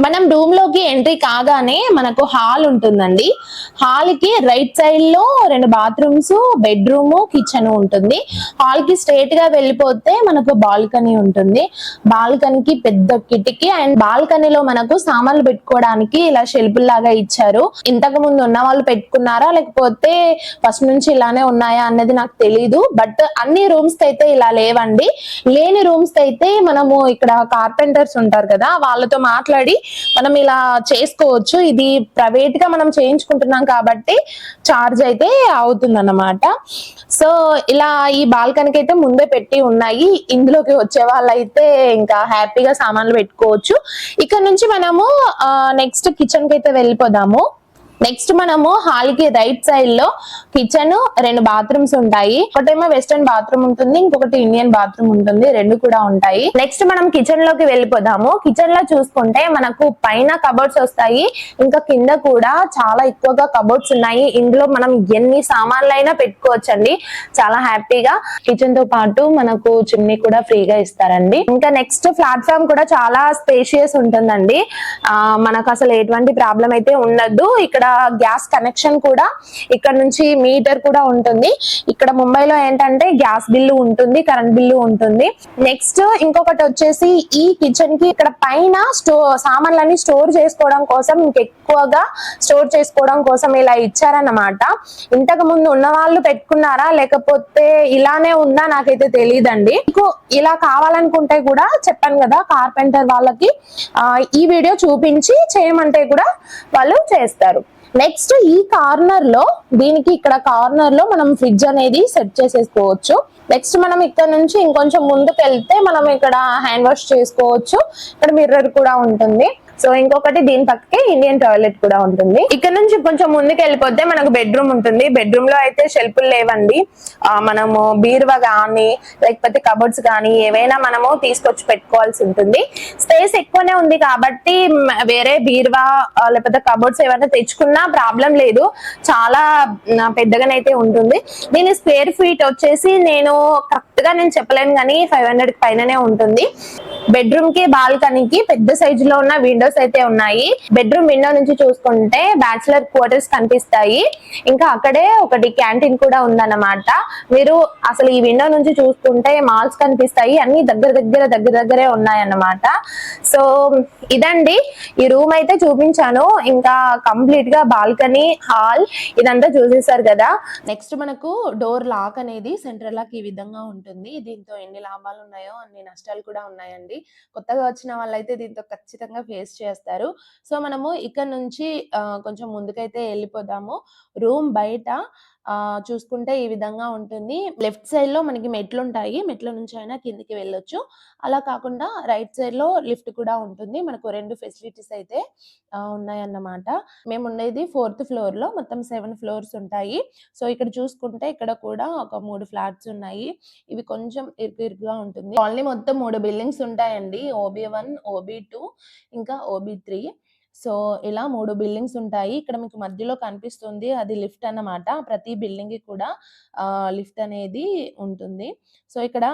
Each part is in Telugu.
మనం రూమ్ లోకి ఎంట్రీ కాగానే మనకు హాల్ ఉంటుందండి. హాల్ కి రైట్ సైడ్ లో 2 బాత్రూమ్స్, బెడ్రూమ్, కిచెన్ ఉంటుంది. హాల్ కి స్ట్రైట్ గా వెళ్ళిపోతే మనకు బాల్కనీ ఉంటుంది. బాల్కనీకి పెద్ద కిటికీ అండ్ బాల్కనీలో మనకు సామాన్లు పెట్టుకోవడానికి ఇలా షెల్ఫ్ లాగా ఇచ్చారు. ఇంతకు ముందు ఉన్న వాళ్ళు పెట్టుకున్నారా లేకపోతే ఫస్ట్ నుంచి ఇలానే ఉన్నాయా అన్నది నాకు తెలీదు. బట్ అన్ని రూమ్స్ కి అయితే ఇలా లేవండి. లేని రూమ్స్ కి అయితే మనము ఇక్కడ కార్పెంటర్స్ ఉంటారు కదా, వాళ్ళతో మాట్లాడి మనం ఇలా చేసుకోవచ్చు. ఇది ప్రైవేట్ గా మనం చేయించుకుంటున్నాం కాబట్టి చార్జ్ అయితే అవుతుంది అన్నమాట. సో ఇలా ఈ బాల్కనీకి అయితే ముందే పెట్టి ఉన్నాయి. ఇందులోకి వచ్చే వాళ్ళైతే ఇంకా హ్యాపీగా సామాన్లు పెట్టుకోవచ్చు. ఇక్కడ నుంచి మనము నెక్స్ట్ కిచెన్ కి అయితే వెళ్ళిపోదాము. నెక్స్ట్ మనము హాల్ కి రైట్ సైడ్ లో కిచెన్, 2 బాత్రూమ్స్ ఉంటాయి. ఒకటేమో వెస్టర్న్ బాత్రూమ్ ఉంటుంది, ఇంకొకటి ఇండియన్ బాత్రూమ్ ఉంటుంది. 2 కూడా ఉంటాయి. నెక్స్ట్ మనం కిచెన్ లోకి వెళ్ళిపోదాము. కిచెన్ లో చూసుకుంటే మనకు పైన కబోర్డ్స్ వస్తాయి, ఇంకా కింద కూడా చాలా ఎక్కువగా కబోర్డ్స్ ఉన్నాయి. ఇందులో మనం ఎన్ని సామాన్లైనా పెట్టుకోవచ్చండి చాలా హ్యాపీగా. కిచెన్ తో పాటు మనకు చిమ్నీ కూడా ఫ్రీగా ఇస్తారండి. ఇంకా నెక్స్ట్ ప్లాట్ఫామ్ కూడా చాలా స్పేషియస్ ఉంటుందండి. మనకు అసలు ఎటువంటి ప్రాబ్లం అయితే ఉండదు. ఇక్కడ గ్యాస్ కనెక్షన్ కూడా ఇక్కడ నుంచి మీటర్ కూడా ఉంటుంది. ఇక్కడ ముంబైలో ఏంటంటే గ్యాస్ బిల్లు ఉంటుంది, కరెంట్ బిల్లు ఉంటుంది. నెక్స్ట్ ఇంకొకటి వచ్చేసి ఈ కిచెన్ కి ఇక్కడ పైన సామాన్లన్నీ స్టోర్ చేసుకోవడం కోసం, ఇంకెక్కువగా స్టోర్ చేసుకోవడం కోసం ఇలా ఇచ్చారన్నమాట. ఇంతకు ముందు ఉన్న వాళ్ళు పెట్టుకున్నారా లేకపోతే ఇలానే ఉందా నాకైతే తెలియదండి. మీకు ఇలా కావాలనుకుంటే కూడా చెప్పాను కదా, కార్పెంటర్ వాళ్ళకి ఈ వీడియో చూపించి చేయమంటే కూడా వాళ్ళు చేస్తారు. నెక్స్ట్ ఈ కార్నర్ లో, దీనికి ఇక్కడ కార్నర్ లో మనం ఫ్రిడ్జ్ అనేది సెట్ చేసేసుకోవచ్చు. నెక్స్ట్ మనం ఇక్కడ నుంచి ఇంకొంచెం ముందుకు వెళ్తే మనం ఇక్కడ హ్యాండ్ వాష్ చేసుకోవచ్చు. ఇక్కడ మిర్రర్ కూడా ఉంటుంది. సో ఇంకొకటి దీని పక్కకే ఇండియన్ టాయిలెట్ కూడా ఉంటుంది. ఇక్కడ నుంచి కొంచెం ముందుకు వెళ్ళిపోతే మనకు బెడ్రూమ్ ఉంటుంది. బెడ్రూమ్ లో అయితే షెల్ఫ్లు లేవండి. మనము బీరువా కానీ లేకపోతే కబోర్డ్స్ కానీ ఏవైనా మనము తీసుకొచ్చి పెట్టుకోవాల్సి ఉంటుంది. స్పేస్ ఎక్కువనే ఉంది కాబట్టి వేరే బీరువా లేకపోతే కబోర్డ్స్ ఏమైనా తెచ్చుకున్నా ప్రాబ్లం లేదు, చాలా పెద్దగానైతే ఉంటుంది. దీని స్క్వేర్ ఫీట్ వచ్చేసి కరెక్ట్ గా నేను చెప్పలేను కానీ 500 పైననే ఉంటుంది. బెడ్రూమ్ కి బాల్కనీకి పెద్ద సైజ్ లో ఉన్న విండోస్ అయితే ఉన్నాయి. బెడ్రూమ్ విండో నుంచి చూసుకుంటే బ్యాచిలర్ క్వార్టర్స్ కనిపిస్తాయి. ఇంకా అక్కడే ఒకటి క్యాంటీన్ కూడా ఉందన్నమాట. మీరు అసలు ఈ విండో నుంచి చూసుకుంటే మాల్స్ కనిపిస్తాయి, అన్ని దగ్గరే ఉన్నాయన్నమాట. సో ఇదండి ఈ రూమ్ అయితే చూపించాను. ఇంకా కంప్లీట్ గా బాల్కనీ, హాల్ ఇదంతా చూసేసారు కదా. నెక్స్ట్ మనకు డోర్ లాక్ అనేది సెంట్రల్ లాక్ ఈ విధంగా ఉంటుంది. దీంతో ఎన్ని లాభాలు ఉన్నాయో అన్ని నష్టాలు కూడా ఉన్నాయండి. కొత్తగా వచ్చిన వాళ్ళైతే దీంతో ఖచ్చితంగా ఫేస్ చేస్తారు. సో మనము ఇక్కడ నుంచి కొంచెం ముందుకైతే వెళ్ళిపోదాము. రూమ్ బయట చూసుకుంటే ఈ విధంగా ఉంటుంది. లెఫ్ట్ సైడ్ లో మనకి మెట్లు ఉంటాయి, మెట్ల నుంచి అయినా కిందికి వెళ్ళొచ్చు. అలా కాకుండా రైట్ సైడ్ లో లిఫ్ట్ కూడా ఉంటుంది. మనకు 2 ఫెసిలిటీస్ అయితే ఉన్నాయన్నమాట. మేము ఉండేది 4th ఫ్లోర్ లో, మొత్తం 7 ఫ్లోర్స్ ఉంటాయి. సో ఇక్కడ చూసుకుంటే ఇక్కడ కూడా ఒక 3 ఫ్లాట్స్ ఉన్నాయి. ఇవి కొంచెం ఇరుకుగా ఉంటుంది. కాలనీ మొత్తం 3 బిల్డింగ్స్ ఉంటాయండి. OB1, OB2 ఇంకా OB3. సో ఇలా 3 బిల్డింగ్స్ ఉంటాయి. ఇక్కడ మీకు మధ్యలో కనిపిస్తుంది అది లిఫ్ట్ అన్నమాట. ప్రతి బిల్డింగ్ కి కూడా లిఫ్ట్ అనేది ఉంటుంది. సో ఇక్కడ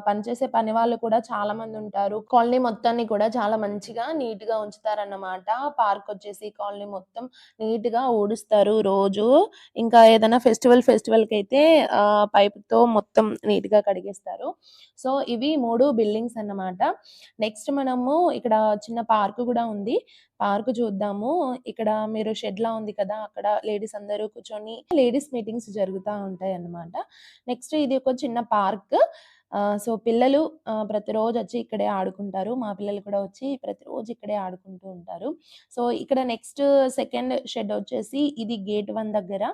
పనిచేసే పని వాళ్ళు కూడా చాలా మంది ఉంటారు. కాలనీ మొత్తాన్ని కూడా చాలా మంచిగా నీట్ గా ఉంచుతారన్నమాట. పార్క్ వచ్చేసి కాలనీ మొత్తం నీట్ గా ఊడుస్తారు రోజు. ఇంకా ఏదైనా ఫెస్టివల్ కి అయితే పైప్ తో మొత్తం నీట్ గా కడిగేస్తారు. సో ఇవి 3 బిల్డింగ్స్ అన్నమాట. నెక్స్ట్ మనము ఇక్కడ చిన్న పార్క్ కూడా ఉంది. పార్క్ చూద్దాము. ఇక్కడ మీరు షెడ్ లా ఉంది కదా, అక్కడ లేడీస్ అందరూ కూర్చొని లేడీస్ మీటింగ్స్ జరుగుతూ ఉంటాయి అన్నమాట. నెక్స్ట్ ఇది ఒక చిన్న పార్క్. సో పిల్లలు ప్రతిరోజు వచ్చి ఇక్కడే ఆడుకుంటారు. మా పిల్లలు కూడా వచ్చి ప్రతిరోజు ఇక్కడే ఆడుకుంటూ ఉంటారు. సో ఇక్కడ నెక్స్ట్ సెకండ్ షెడ్ వచ్చేసి ఇది గేట్ 1 దగ్గర.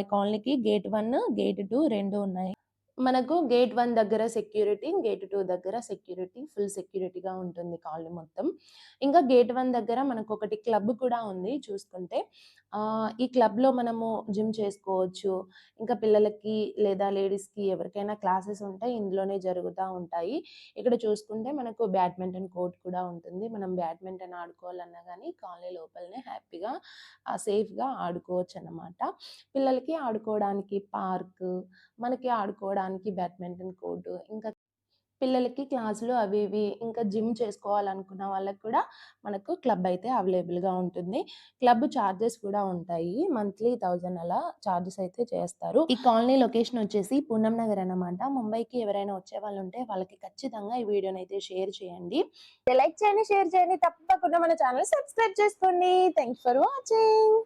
ఈ కాలనీకి గేట్ 1, గేట్ 2 2 ఉన్నాయి. మనకు గేట్ 1 దగ్గర సెక్యూరిటీ, గేట్ 2 దగ్గర సెక్యూరిటీ, ఫుల్ సెక్యూరిటీగా ఉంటుంది కాలనీ మొత్తం. ఇంకా గేట్ 1 దగ్గర మనకు ఒకటి క్లబ్ కూడా ఉంది చూసుకుంటే. ఈ క్లబ్‌లో మనము జిమ్ చేసుకోవచ్చు. ఇంకా పిల్లలకి లేదా లేడీస్‌కి ఎవరికైనా క్లాసెస్ ఉంటే ఇందులోనే జరుగుతా ఉంటాయి. ఇక్కడ చూసుకుంటే మనకు బ్యాడ్మింటన్ కోర్ట్ కూడా ఉంటుంది. మనం బ్యాడ్మింటన్ ఆడుకోవాలన్నా గానీ కాలనీ లోపలనే హ్యాపీగా సేఫ్‌గా ఆడుకోవచ్చన్నమాట. పిల్లలకి ఆడుకోవడానికి పార్క్, మనకి ఆడుకోవడానికి బ్యాడ్మింటన్ కోర్టు, ఇంకా పిల్లలకి క్లాసులు అవి ఇవి ఇంకా జిమ్ చేసుకోవాలనుకున్న వాళ్ళకి కూడా మనకు క్లబ్ అయితే అవైలబుల్గా ఉంటుంది. క్లబ్ చార్జెస్ కూడా ఉంటాయి, మంత్లీ 1000 అలా చార్జెస్ అయితే చేస్తారు. ఈ కాలనీ లొకేషన్ వచ్చేసి పూనం నగర్ అన్నమాట. ముంబైకి ఎవరైనా వచ్చే వాళ్ళు ఉంటే వాళ్ళకి ఖచ్చితంగా ఈ వీడియోని అయితే షేర్ చేయండి, లైక్ చేయండి, షేర్ చేయండి, తప్పకుండా మన ఛానల్ సబ్స్క్రైబ్ చేసుకోండి. Thanks for watching.